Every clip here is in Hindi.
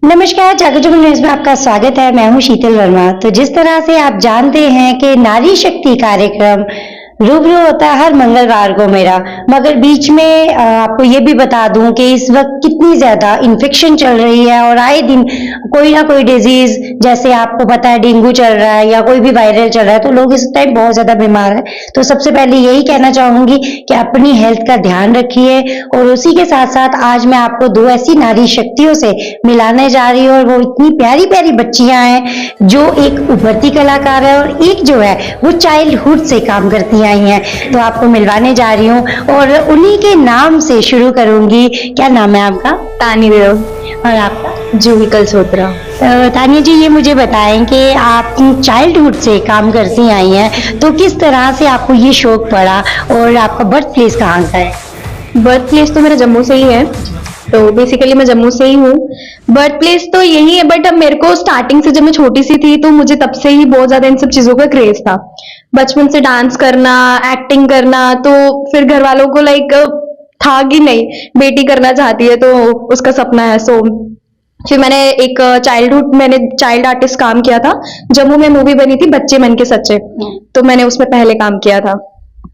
नमस्कार, जागरूक न्यूज में आपका स्वागत है। मैं हूं शीतल वर्मा। तो जिस तरह से आप जानते हैं कि नारी शक्ति कार्यक्रम रूबरू होता है हर मंगलवार को मेरा, मगर बीच में आपको ये भी बता दूं कि इस वक्त कितनी ज्यादा इन्फेक्शन चल रही है और आए दिन कोई ना कोई डिजीज, जैसे आपको पता है डेंगू चल रहा है या कोई भी वायरल चल रहा है, तो लोग इस टाइम बहुत ज्यादा बीमार है। तो सबसे पहले यही कहना चाहूंगी कि अपनी हेल्थ का ध्यान रखिए। और उसी के साथ साथ आज मैं आपको दो ऐसी नारी शक्तियों से मिलाने जा रही हूँ, और वो इतनी प्यारी प्यारी बच्चियां हैं जो एक उभरती कलाकार है और एक जो है वो चाइल्डहुड से काम करती आई हैं। तो आपको मिलवाने जा रही हूँ और उन्हीं के नाम से शुरू करूंगी। क्या नाम है आपका? तानी देव। और आपका? जूही कलसोत्रा। तानिया जी, ये मुझे बताएं कि आप चाइल्डहुड से काम करती आई हैं, तो किस तरह से आपको ये शौक पड़ा और आपका बर्थ प्लेस कहाँ का है? बर्थ प्लेस तो मेरा जम्मू से ही है, तो बेसिकली मैं जम्मू से ही हूँ। बर्थ प्लेस तो यही है, बट अब मेरे को स्टार्टिंग से, जब मैं छोटी सी थी तो मुझे तब से ही बहुत ज्यादा इन सब चीजों का क्रेज था। बचपन से डांस करना, एक्टिंग करना, तो फिर घर वालों को था कि नहीं, बेटी करना चाहती है तो उसका सपना है। सो फिर मैंने चाइल्ड आर्टिस्ट काम किया था। जम्मू में मूवी बनी थी बच्चे मन के सच्चे, तो मैंने उसमें पहले काम किया था।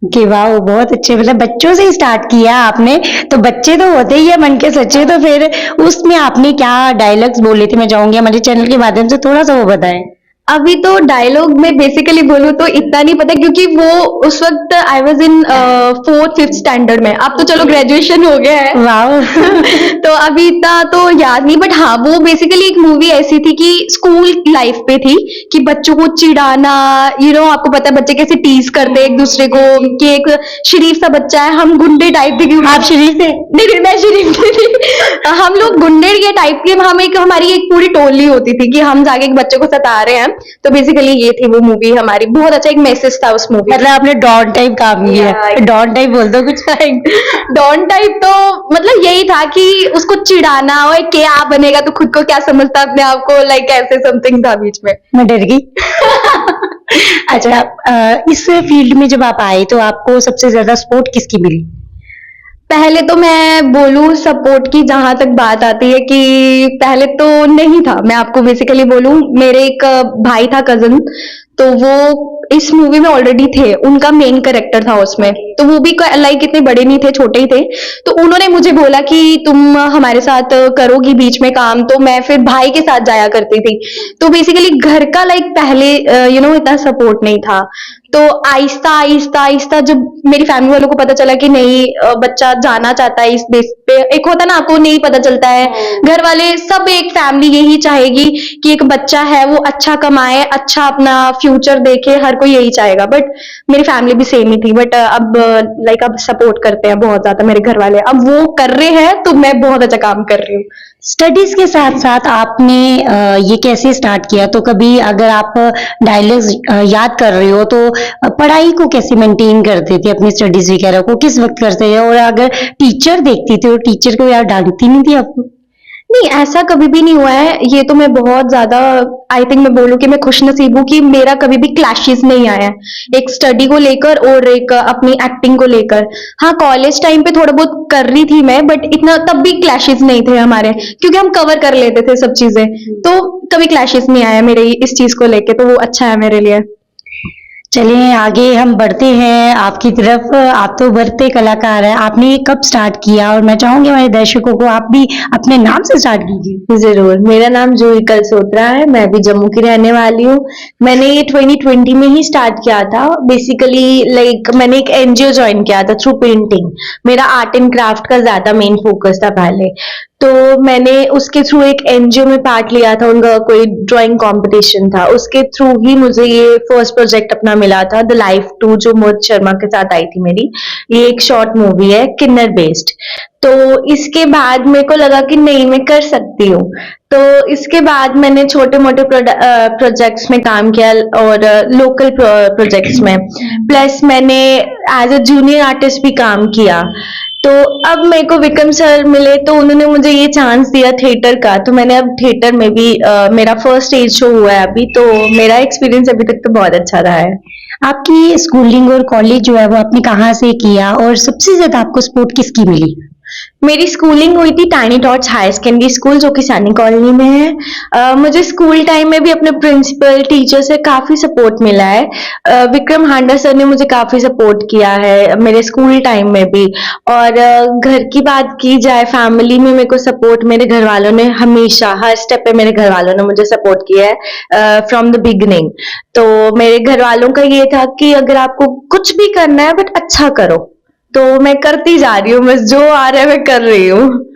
कि वाह, बहुत अच्छे, मतलब बच्चों से स्टार्ट किया आपने। तो बच्चे तो होते ही है मन के सच्चे, तो फिर उसमें आपने क्या डायलॉग्स बोले थे? मैं चाहूंगी हमारे चैनल के माध्यम से थोड़ा सा वो बताएं। अभी तो डायलॉग में बेसिकली बोलूं तो इतना नहीं पता, क्योंकि वो उस वक्त I was in 4th-5th standard में। अब तो चलो ग्रेजुएशन हो गया है। वाह। तो अभी इतना तो याद नहीं, बट हाँ, वो बेसिकली एक मूवी ऐसी थी कि स्कूल लाइफ पे थी कि बच्चों को चिढ़ाना, आपको पता है बच्चे कैसे टीज करते हैं एक दूसरे को, कि एक शरीफ सा बच्चा है, हम गुंडे टाइप के। क्यों आप शरीफ थे? नहीं, मैं शरीफ नहीं थी। हम लोग गुंडे के टाइप के, हमारी एक पूरी टोली होती थी कि हम जाके एक बच्चे को सता रहे हैं। तो बेसिकली ये थी वो मूवी हमारी। बहुत अच्छा एक मैसेज था उस मूवी। मतलब आपने डॉन टाइप काम किया? डॉन टाइप बोल दो कुछ। डॉन टाइप तो मतलब यही था कि उसको चिढ़ाना, और क्या बनेगा तो खुद को क्या समझता अपने आप को, ऐसे समथिंग था बीच में। मैं डर गई। अच्छा, इस फील्ड में जब आप आए तो आपको सबसे ज्यादा सपोर्ट किसकी मिली? पहले तो मैं बोलूं सपोर्ट की, जहां तक बात आती है कि पहले तो नहीं था। मैं आपको बेसिकली बोलूं, मेरे एक भाई था, कजन, तो वो इस मूवी में ऑलरेडी थे। उनका मेन कैरेक्टर था उसमें, तो वो भी इतने बड़े नहीं थे, छोटे ही थे। तो उन्होंने मुझे बोला कि तुम हमारे साथ करोगी बीच में काम, तो मैं फिर भाई के साथ जाया करती थी। तो बेसिकली घर का पहले इतना सपोर्ट नहीं था। तो आहिस्ता आहिस्ता आहिस्ता जब मेरी फैमिली वालों को पता चला कि नहीं, बच्चा जाना चाहता है इस बेस पे, एक होता ना, आपको नहीं पता चलता है, घर वाले सब, एक फैमिली यही चाहेगी कि एक बच्चा है वो अच्छा कमाए, अच्छा अपना फ्यूचर देखे, हर कोई यही चाहेगा। बट मेरी फैमिली भी सेम ही थी। बट अब सपोर्ट करते हैं बहुत ज्यादा मेरे घर वाले। अब वो कर रहे हैं तो मैं बहुत अच्छा काम कर रही हूँ। स्टडीज के साथ साथ आपने ये कैसे स्टार्ट किया? तो कभी अगर आप डायलॉग्स याद कर रहे हो तो पढ़ाई को कैसे मेंटेन करते थे? अपनी स्टडीज वगैरह को किस वक्त करते थे? और अगर टीचर देखती थी तो टीचर को यार डांटती नहीं थी आपको? नहीं, ऐसा कभी भी नहीं हुआ है। ये तो मैं बहुत ज्यादा, आई थिंक मैं बोलूं कि मैं खुशनसीब हूँ कि मेरा कभी भी क्लैशेस नहीं आया है, एक स्टडी को लेकर और एक अपनी एक्टिंग को लेकर। हाँ, कॉलेज टाइम पे थोड़ा बहुत कर रही थी मैं, बट इतना तब भी क्लैशेस नहीं थे हमारे, क्योंकि हम कवर कर लेते थे सब चीजें। तो कभी क्लैशेस नहीं आया मेरे इस चीज को लेके, तो वो अच्छा है मेरे लिए। चलिए आगे हम बढ़ते हैं आपकी तरफ। आप तो उभरते कलाकार हैं, आपने ये कब स्टार्ट किया? और मैं चाहूंगी हमारे दर्शकों को आप भी अपने नाम से स्टार्ट कीजिए। जरूर। मेरा नाम जूही कलसोत्रा है, मैं भी जम्मू की रहने वाली हूँ। मैंने ये 2020 में ही स्टार्ट किया था। बेसिकली मैंने एक एनजीओ ज्वाइन किया था थ्रू पेंटिंग। मेरा आर्ट एंड क्राफ्ट का ज्यादा मेन फोकस था पहले, तो मैंने उसके थ्रू एक एनजीओ में पार्ट लिया था। उनका कोई ड्राइंग कंपटीशन था, उसके थ्रू ही मुझे ये फर्स्ट प्रोजेक्ट अपना मिला था, द लाइफ 2, जो मोहित शर्मा के साथ आई थी मेरी। ये एक शॉर्ट मूवी है, किन्नर बेस्ड। तो इसके बाद मेरे को लगा कि नहीं, मैं कर सकती हूँ। तो इसके बाद मैंने छोटे मोटे प्रोजेक्ट्स में काम किया और लोकल प्रोजेक्ट्स में, प्लस मैंने एज अ जूनियर आर्टिस्ट भी काम किया। तो अब मेरे को विक्रम सर मिले, तो उन्होंने मुझे ये चांस दिया थिएटर का, तो मैंने अब थिएटर में भी मेरा फर्स्ट स्टेज शो हुआ है अभी। तो मेरा एक्सपीरियंस अभी तक तो बहुत अच्छा रहा है। आपकी स्कूलिंग और कॉलेज जो है वो आपने कहाँ से किया और सबसे ज्यादा आपको सपोर्ट किसकी मिली? मेरी स्कूलिंग हुई थी tiny tots high secondary school, जो कि सैनी कॉलोनी में है। मुझे स्कूल टाइम में भी अपने प्रिंसिपल टीचर से काफी सपोर्ट मिला है। विक्रम हांडा सर ने मुझे काफी सपोर्ट किया है मेरे स्कूल टाइम में भी। और घर की बात की जाए, फैमिली में मेरे को सपोर्ट मेरे घर वालों ने हमेशा हर स्टेप पे मेरे घर वालों ने मुझे सपोर्ट किया है फ्रॉम द बिगनिंग। तो मेरे घर वालों का ये था कि अगर आपको कुछ भी करना है बट अच्छा करो, तो मैं करती जा रही हूँ, बस जो आ रहा है मैं कर रही हूँ।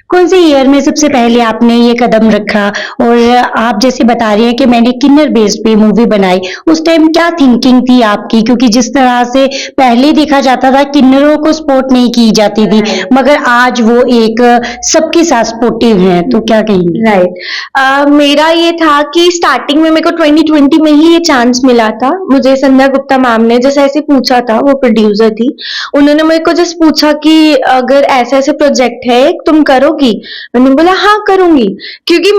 कौन से ईयर में सबसे पहले आपने ये कदम रखा? और आप जैसे बता रही हैं कि मैंने किन्नर बेस्ड पे मूवी बनाई, उस टाइम क्या थिंकिंग थी आपकी? क्योंकि जिस तरह से पहले देखा जाता था किन्नरों को सपोर्ट नहीं की जाती थी, मगर आज वो एक सबके साथ सपोर्टिव हैं, तो क्या कहेंगी? राइट। मेरा ये था कि स्टार्टिंग में मेरे को 2020 में ही ये चांस मिला था। मुझे संध्या गुप्ता मैम ने जैसे ऐसे पूछा था, वो प्रोड्यूसर थी, उन्होंने मेरे को जस्ट पूछा कि अगर ऐसे ऐसे प्रोजेक्ट है तुम करोगी? मैंने बोला हाँ करूंगी, क्योंकि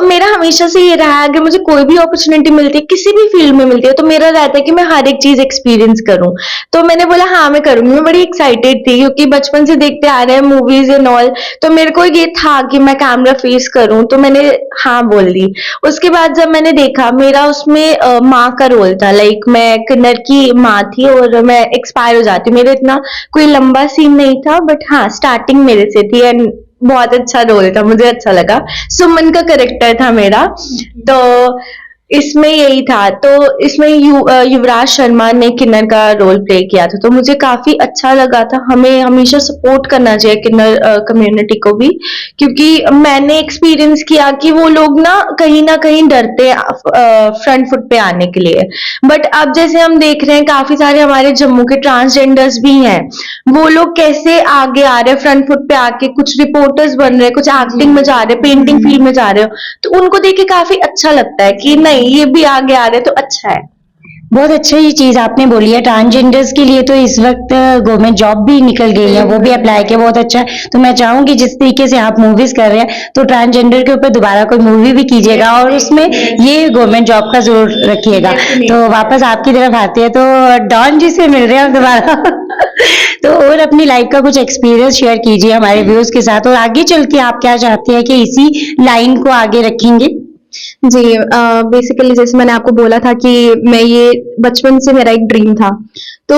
मेरा हमेशा से ये रहा है, अगर मुझे कोई भी अपॉर्चुनिटी मिलती है किसी भी फील्ड में मिलती है, तो मेरा रहता है कि मैं हर एक चीज एक्सपीरियंस करूं। तो मैंने बोला हाँ मैं करूंगी। मैं बड़ी एक्साइटेड थी, क्योंकि बचपन से देखते आ रहे हैं मूवीज एंड ऑल, तो मेरे को ये था कि मैं कैमरा फेस करूं, तो मैंने हाँ बोल दी। उसके बाद जब मैंने देखा, मेरा उसमें माँ का रोल था, लाइक मैं किन्नर की माँ थी और मैं एक्सपायर हो जाती। मेरा इतना कोई लंबा सीन नहीं था, बट हाँ स्टार्टिंग मेरे से थी एंड बहुत अच्छा रोल था, मुझे अच्छा लगा। सुमन का कैरेक्टर था मेरा, तो इसमें यही था। तो इसमें युवराज शर्मा ने किन्नर का रोल प्ले किया था, तो मुझे काफी अच्छा लगा था। हमें हमेशा सपोर्ट करना चाहिए किन्नर कम्युनिटी को भी, क्योंकि मैंने एक्सपीरियंस किया कि वो लोग ना कहीं डरते हैं फ्रंट फुट पे आने के लिए। बट अब जैसे हम देख रहे हैं, काफी सारे हमारे जम्मू के ट्रांसजेंडर्स भी हैं, वो लोग कैसे आगे आ रहे हैं फ्रंट फुट पे आके, कुछ रिपोर्टर्स बन रहे हैं, कुछ एक्टिंग में जा रहे हैं, पेंटिंग फील्ड में जा रहे हो, तो उनको देख के काफी अच्छा लगता है कि नहीं ये भी आगे आ रहे हैं, तो अच्छा है। बहुत अच्छा ये चीज आपने बोली है। ट्रांसजेंडर्स के लिए तो इस वक्त गवर्नमेंट जॉब भी निकल गई है, वो भी अप्लाई किया, बहुत अच्छा है। तो मैं चाहूंगी जिस तरीके से आप मूवीज कर रहे हैं, तो ट्रांसजेंडर के ऊपर दोबारा कोई मूवी भी कीजिएगा और उसमें ये गवर्नमेंट जॉब का जरूर रखिएगा। तो वापस आपकी तरफ आते हैं, तो डॉन जी से मिल रहे हैं हम दोबारा। तो और अपनी लाइफ का कुछ एक्सपीरियंस शेयर कीजिए हमारे व्यूअर्स के साथ, और आगे चल के आप क्या चाहते हैं कि इसी लाइन को आगे रखेंगे? जी, बेसिकली जैसे मैंने आपको बोला था कि मैं ये बचपन से मेरा एक ड्रीम था, तो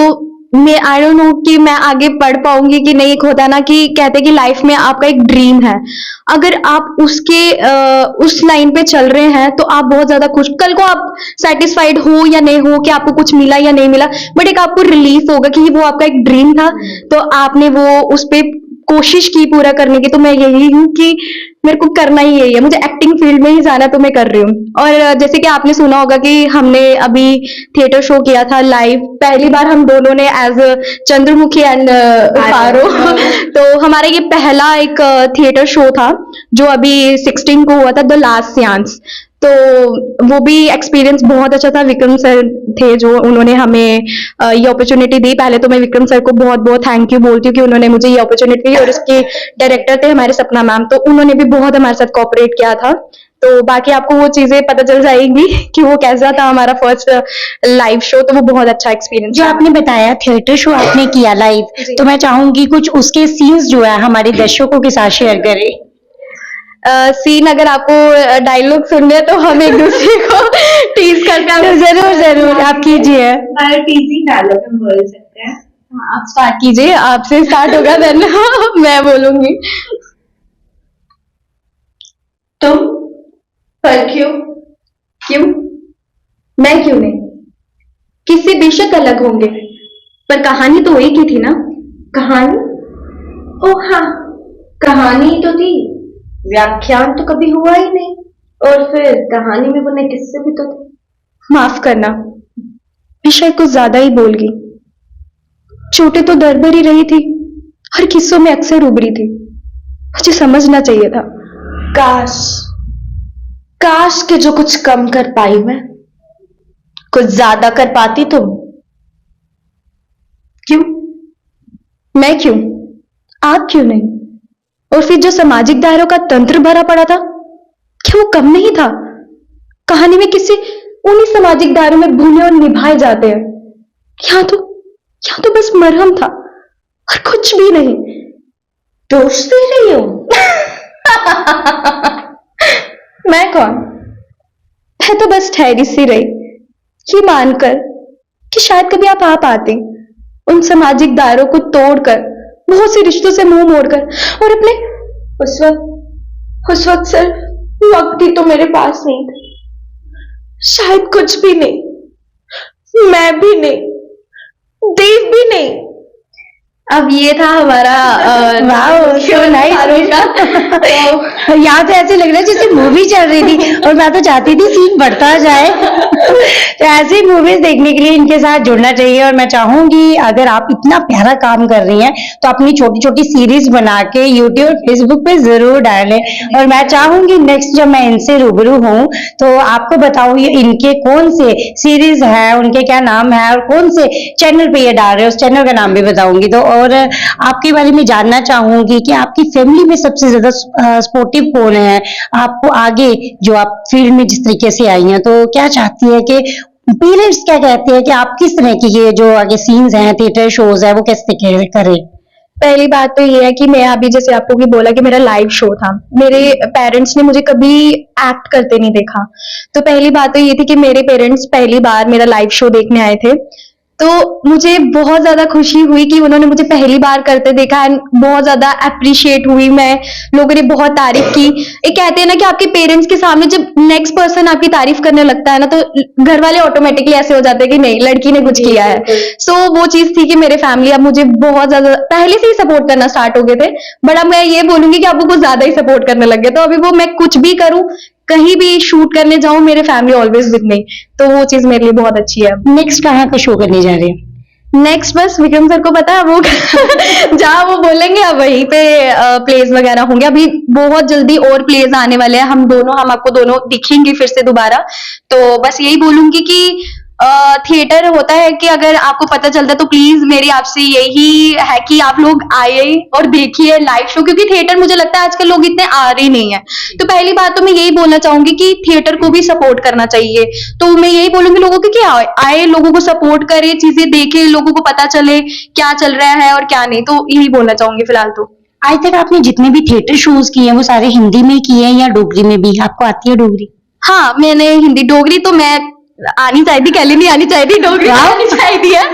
मैं आई डोंट नो कि मैं आगे पढ़ पाऊंगी कि नहीं। एक होता है ना कि कहते हैं कि लाइफ में आपका एक ड्रीम है, अगर आप उस लाइन पे चल रहे हैं तो आप बहुत ज्यादा खुश, कल को आप सेटिस्फाइड हो या नहीं हो कि आपको कुछ मिला या नहीं मिला, बट एक आपको रिलीफ होगा कि वो आपका एक ड्रीम था, तो आपने वो उस पे कोशिश की पूरा करने की। तो मैं यही हूँ कि मेरे को करना ही यही है, मुझे एक्टिंग फील्ड में ही जाना, तो मैं कर रही हूँ। और जैसे कि आपने सुना होगा कि हमने अभी थिएटर शो किया था लाइव, पहली बार हम दोनों ने एज चंद्रमुखी एंड पारो। तो हमारा ये पहला एक थिएटर शो था, जो अभी 16 को हुआ था, द लास्ट सियांस। तो वो भी एक्सपीरियंस बहुत अच्छा था। विक्रम सर थे जो उन्होंने हमें ये अपॉर्चुनिटी दी। पहले तो मैं विक्रम सर को बहुत बहुत थैंक यू बोलती हूँ कि उन्होंने मुझे ये अपॉर्चुनिटी दी, और उसके डायरेक्टर थे हमारे सपना मैम, तो उन्होंने भी बहुत हमारे साथ कोऑपरेट किया था। तो बाकी आपको वो चीजें पता चल जाएंगी कि वो कैसा था हमारा फर्स्ट लाइव शो, तो वो बहुत अच्छा एक्सपीरियंस। जो आपने बताया थिएटर शो आपने किया लाइव, तो मैं चाहूंगी कुछ उसके सीन्स जो है हमारे दर्शकों के साथ शेयर करें। सीन अगर आपको डायलॉग सुनने हैं तो हम एक दूसरे को टीज करते हैं। तो जरूर जरूर आप कीजिए। टीजिंग डायलॉग हम बोल सकते हैं। आप स्टार्ट कीजिए, आपसे स्टार्ट होगा देन मैं बोलूंगी। तुम पर क्यों मैं क्यों नहीं, किससे बेशक अलग होंगे, पर कहानी तो एक ही थी ना। कहानी? ओ हाँ, कहानी तो थी, व्याख्यान तो कभी हुआ ही नहीं, और फिर कहानी में बुने किस्से भी तो थे। माफ करना, विषय कुछ ज्यादा ही बोल गई। चोटें तो दर भरी रही थी, हर किस्सों में अक्सर उभरी थी। मुझे समझना चाहिए था। काश के जो कुछ कम कर पाई मैं, कुछ ज्यादा कर पाती तुम। क्यों? मैं क्यों? आप क्यों नहीं? और फिर जो सामाजिक दायरों का तंत्र भरा पड़ा था, क्या वो कम नहीं था? कहानी में किसी उन्हीं सामाजिक दायरों में भूले और निभाए जाते हैं। यहाँ तो बस मरहम था और कुछ भी नहीं। दोष दे रही हो? मैं कौन? मैं तो बस ठहरी सी रही, ये मानकर कि शायद कभी आप आ पाते, उन सामाजिक दायरों को तोड़कर, बहुत से रिश्तों से मुंह मोड़कर, और अपने उस वक्त सिर्फ वक्त ही तो मेरे पास नहीं था, शायद कुछ भी नहीं, मैं भी नहीं, देव भी नहीं। अब ये था हमारा वाह, so nice। तो यहाँ तो ऐसे लग रहा है जैसे मूवी चल रही थी और मैं तो चाहती थी सीन बढ़ता जाए। तो ऐसी मूवीज देखने के लिए इनके साथ जुड़ना चाहिए और मैं चाहूंगी अगर आप इतना प्यारा काम कर रही हैं तो अपनी छोटी छोटी सीरीज बना के यूट्यूब और फेसबुक पे जरूर डालें। और मैं चाहूंगी नेक्स्ट जब मैं इनसे रूबरू हूँ तो आपको बताऊँ ये इनके कौन से सीरीज है, उनके क्या नाम है और कौन से चैनल पे ये डाल रहे हैं, उस चैनल का नाम भी बताऊंगी। तो और आपके बारे में जानना चाहूंगी कि आपकी फैमिली में सबसे ज्यादा सपोर्टिव कौन है आपको आगे, जो आप फील्ड में जिस तरीके से आई हैं, तो क्या चाहती है कि पेरेंट्स क्या कहते हैं कि आप किस तरह की ये जो आगे सीन्स हैं, थिएटर शोज है, वो किस तरीके से करें? पहली बात तो ये है कि मैं अभी जैसे आपको भी बोला कि मेरा लाइव शो था, मेरे पेरेंट्स ने मुझे कभी एक्ट करते नहीं देखा। तो पहली बात तो ये थी कि मेरे पेरेंट्स पहली बार मेरा लाइव शो देखने आए थे, तो मुझे बहुत ज्यादा खुशी हुई कि उन्होंने मुझे पहली बार करते देखा एंड बहुत ज्यादा अप्रिशिएट हुई मैं, लोगों ने बहुत तारीफ की। ये कहते हैं ना कि आपके पेरेंट्स के सामने जब नेक्स्ट पर्सन आपकी तारीफ करने लगता है ना, तो घर वाले ऑटोमेटिकली ऐसे हो जाते हैं कि नहीं, लड़की ने कुछ किया है। सो वो चीज थी कि मेरे फैमिली अब मुझे बहुत ज्यादा पहले से ही सपोर्ट करना स्टार्ट हो गए थे, बट अब मैं ये बोलूंगी कि अब वो कुछ ज्यादा ही सपोर्ट करने लग गए। तो अभी वो मैं कुछ भी करूं, कहीं भी शूट करने जाऊं, मेरे फैमिली ऑलवेज विद मी, तो वो चीज मेरे लिए बहुत अच्छी है। नेक्स्ट कहाँ का शो करने जा रहे हैं? नेक्स्ट बस विक्रम सर को पता है, वो जहाँ वो बोलेंगे अब वहीं पे प्लेस वगैरह होंगे। अभी बहुत जल्दी और प्लेस आने वाले हैं, हम आपको दोनों दिखेंगे फिर से दोबारा। तो बस यही बोलूंगी कि थिएटर होता है कि अगर आपको पता चलता है तो प्लीज मेरी आपसे यही है कि आप लोग आइए और देखिए लाइव शो, क्योंकि थिएटर मुझे लगता है आजकल लोग इतने आ रहे नहीं है। तो पहली बात तो मैं यही बोलना चाहूंगी कि थिएटर को भी सपोर्ट करना चाहिए। तो मैं यही बोलूंगी लोगों को कि आए, लोगों को सपोर्ट करे, चीजें देखे, लोगों को पता चले क्या चल रहा है और क्या नहीं। तो यही बोलना चाहूंगी फिलहाल तो। आज तक आपने जितने भी थिएटर शोज किए हैं वो सारे हिंदी में किए हैं या डोगरी में भी? आपको आती है डोगरी? हाँ, मैंने हिंदी, डोगरी तो मैं आनी चाहिए, कहली नहीं आनी चाहिए, डोगरी आनी चाहिए है।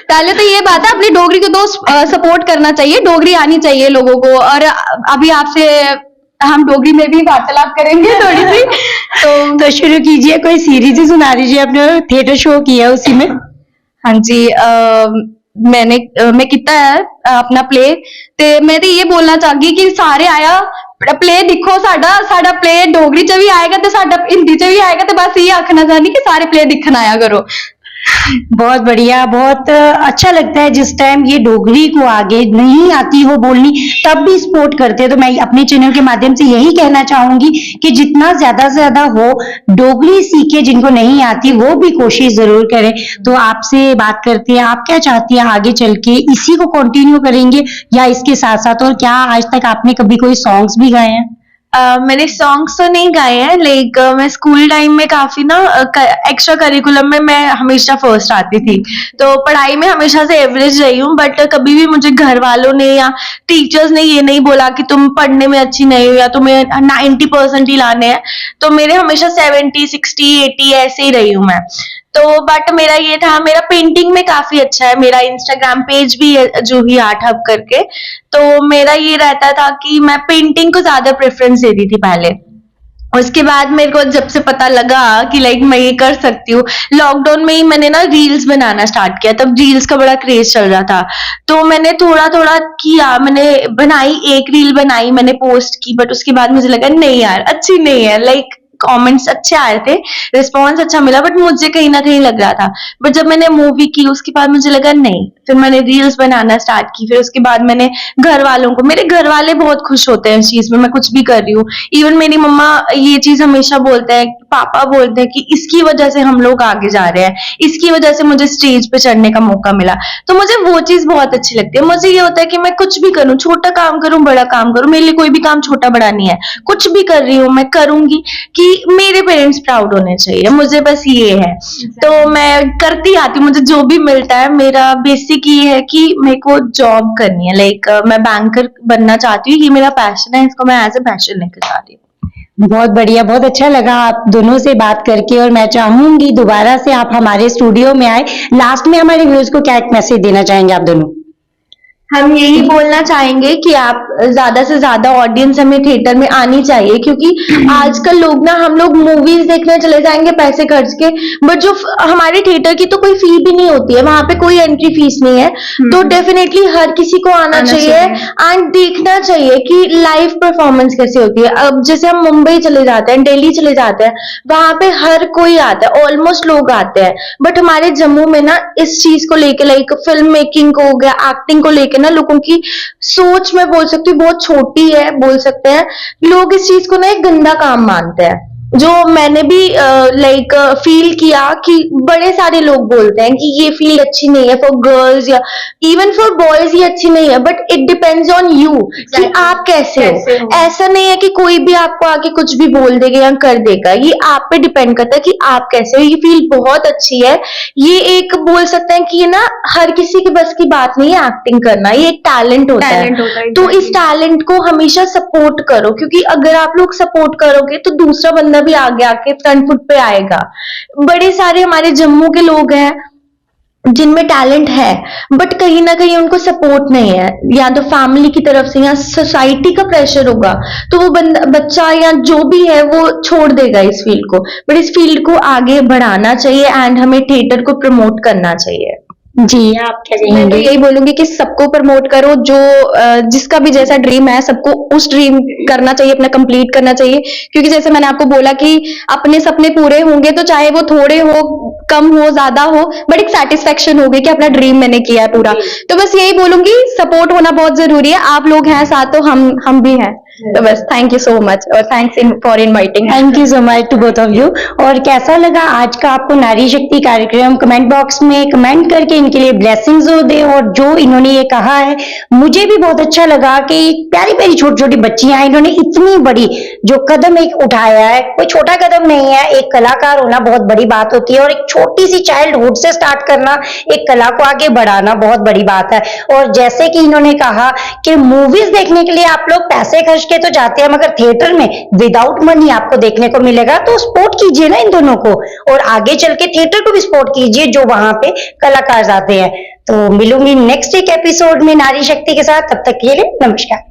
पहले तो ये बात है, अपनी डोगरी को तो सपोर्ट करना चाहिए, डोगरी आनी चाहिए लोगों को। और अभी आपसे हम डोगरी में भी वार्तालाप करेंगे थोड़ी सी। तो शुरू कीजिए, कोई सीरीज ही सुना दीजिए, आपने थिएटर शो किया उसी में। हाँ जी, मैं किता है अपना प्ले, ते मैं तो ये बोलना चाहगी कि सारे आया प्ले दिखो, साडा प्ले डोगरी च भी आएगा ते साडा हिंदी च भी आएगा। तो बस ये आखना चाहनी कि सारे प्ले दिखन आया करो। बहुत बढ़िया, बहुत अच्छा लगता है जिस टाइम ये डोगरी को आगे नहीं आती हो बोलनी तब भी सपोर्ट करते हैं। तो मैं अपने चैनल के माध्यम से यही कहना चाहूंगी कि जितना ज्यादा से ज्यादा हो डोगरी सीखे, जिनको नहीं आती वो भी कोशिश जरूर करें। तो आपसे बात करते हैं, आप क्या चाहती हैं आगे चल के, इसी को कंटिन्यू करेंगे या इसके साथ साथ, और क्या आज तक आपने कभी कोई सॉन्ग्स भी गाए हैं? मैंने सॉन्ग्स तो नहीं गाए हैं, लाइक मैं स्कूल टाइम में काफी ना एक्स्ट्रा करिकुलम में मैं हमेशा फर्स्ट आती थी, तो पढ़ाई में हमेशा से एवरेज रही हूँ। बट कभी भी मुझे घर वालों ने या टीचर्स ने ये नहीं बोला कि तुम पढ़ने में अच्छी नहीं हो या तुम्हें 90% ही लाने हैं। तो मेरे हमेशा 70, 60, 80 ऐसे ही रही हूँ मैं। तो बट मेरा ये था, मेरा पेंटिंग में काफी अच्छा है, मेरा इंस्टाग्राम पेज भी है जूही आर्ट हब करके। तो मेरा ये रहता था कि मैं पेंटिंग को ज्यादा प्रेफरेंस देती थी पहले। उसके बाद मेरे को जब से पता लगा कि लाइक मैं ये कर सकती हूँ, लॉकडाउन में ही मैंने ना रील्स बनाना स्टार्ट किया, तब रील्स का बड़ा क्रेज चल रहा था। तो मैंने थोड़ा थोड़ा किया, मैंने बनाई, एक रील बनाई, मैंने पोस्ट की, बट उसके बाद मुझे लगा नहीं यार अच्छी नहीं है, लाइक कमेंट्स अच्छे आए थे, रिस्पॉन्स अच्छा मिला, बट मुझे कहीं ना कहीं लग रहा था। बट जब मैंने मूवी की उसके बाद मुझे लगा नहीं, फिर मैंने रील्स बनाना स्टार्ट की। फिर उसके बाद मैंने घर वालों को, मेरे घर वाले बहुत खुश होते हैं इस चीज में, मैं कुछ भी कर रही हूँ। इवन मेरी मम्मा ये चीज हमेशा बोलते हैं, पापा बोलते हैं कि इसकी वजह से हम लोग आगे जा रहे हैं, इसकी वजह से मुझे स्टेज पे चढ़ने का मौका मिला। तो मुझे वो चीज बहुत अच्छी लगती है। मुझे ये होता है कि मैं कुछ भी करूँ, छोटा काम करूँ, बड़ा काम करूँ, मेरे लिए कोई भी काम छोटा बड़ा नहीं है। कुछ भी कर रही हूँ मैं करूंगी कि कि मेरे पेरेंट्स प्राउड होने चाहिए, मुझे बस ये है। तो मैं करती आती हूँ, मुझे जो भी मिलता है, मेरा बेसिक ये है कि मेरे को जॉब करनी है, लाइक मैं बैंकर बनना चाहती हूँ, ये मेरा पैशन है, इसको मैं एज ए पैशन लेकर जा रही हूँ। बहुत बढ़िया, बहुत अच्छा लगा आप दोनों से बात करके और मैं चाहूंगी दोबारा से आप हमारे स्टूडियो में आए। लास्ट में हमारे व्यूअर्स को क्या एक मैसेज देना चाहेंगे आप दोनों? हम यही बोलना चाहेंगे कि आप ज्यादा से ज्यादा ऑडियंस हमें थिएटर में आनी चाहिए, क्योंकि आजकल लोग ना, हम लोग मूवीज देखने चले जाएंगे पैसे खर्च के, बट जो हमारे थिएटर की तो कोई फी भी नहीं होती है, वहां पे कोई एंट्री फीस नहीं है। तो डेफिनेटली हर किसी को आना चाहिए एंड देखना चाहिए कि लाइव परफॉर्मेंस कैसे होती है। अब जैसे हम मुंबई चले जाते हैं, दिल्ली चले जाते हैं, वहां पे हर कोई आता है, ऑलमोस्ट लोग आते हैं, बट हमारे जम्मू में ना इस चीज को लेके, लाइक फिल्म मेकिंग को हो गया, एक्टिंग को लेके ना लोगों की सोच, मैं बोल सकती हूँ बहुत छोटी है, बोल सकते हैं लोग इस चीज को ना एक गंदा काम मानते हैं, जो मैंने भी लाइक फील किया कि बड़े सारे लोग बोलते हैं कि ये फील्ड अच्छी नहीं है फॉर गर्ल्स या इवन फॉर बॉयज, ये अच्छी नहीं है, but it depends on you कि आप कैसे हो। ऐसा नहीं है कि कोई भी आपको आके कुछ भी बोल देगा या कर देगा, ये आप पे डिपेंड करता है कि आप कैसे हो। ये फील्ड बहुत अच्छी है, ये एक बोल सकते हैं कि ये ना हर किसी की बस की बात नहीं है एक्टिंग करना, ये एक टैलेंट होता है। तो इस टैलेंट को हमेशा सपोर्ट करो, क्योंकि अगर आप लोग सपोर्ट करोगे तो दूसरा बंदा भी आगे आके फ्रंट फुट पे आएगा। बड़े सारे हमारे जम्मू के लोग हैं जिनमें टैलेंट है, बट कहीं ना कहीं उनको सपोर्ट नहीं है, या तो फैमिली की तरफ से या सोसाइटी का प्रेशर होगा, तो वो बच्चा या जो भी है वो छोड़ देगा इस फील्ड को। बट इस फील्ड को आगे बढ़ाना चाहिए एंड हमें थिएटर को प्रमोट करना चाहिए। जी, आप क्या मैं तो कहेंगे? यही बोलूंगी कि सबको प्रमोट करो, जो जिसका भी जैसा ड्रीम है सबको उस ड्रीम करना चाहिए, अपना कंप्लीट करना चाहिए, क्योंकि जैसे मैंने आपको बोला कि अपने सपने पूरे होंगे तो चाहे वो थोड़े हो, कम हो, ज्यादा हो, बट एक सेटिस्फेक्शन होगी कि अपना ड्रीम मैंने किया है पूरा। तो बस यही बोलूंगी, सपोर्ट होना बहुत जरूरी है, आप लोग हैं साथ तो हम भी हैं। तो बस थैंक यू सो मच और thanks for inviting. Thank you so much to both of you. और कैसा लगा आज का आपको नारी शक्ति कार्यक्रम? कमेंट बॉक्स में कमेंट करके इनके लिए ब्लेसिंग्स हो दे। और जो इन्होंने ये कहा है, मुझे भी बहुत अच्छा लगा कि प्यारी प्यारी छोटी छोटी बच्चियां, इन्होंने इतनी बड़ी जो कदम एक उठाया है, कोई छोटा कदम नहीं है। एक कलाकार होना बहुत बड़ी बात होती है और एक छोटी सी चाइल्डहुड से स्टार्ट करना, एक कला को आगे बढ़ाना बहुत बड़ी बात है। और जैसे कि इन्होंने कहा कि मूवीज देखने के लिए आप लोग पैसे खर्च के तो जाते हैं, मगर थिएटर में विदाउट मनी आपको देखने को मिलेगा, तो सपोर्ट कीजिए ना इन दोनों को, और आगे चल के थिएटर को भी सपोर्ट कीजिए जो वहां पे कलाकार आते हैं। तो मिलूंगी नेक्स्ट एक एपिसोड में नारी शक्ति के साथ, तब तक के लिए नमस्कार।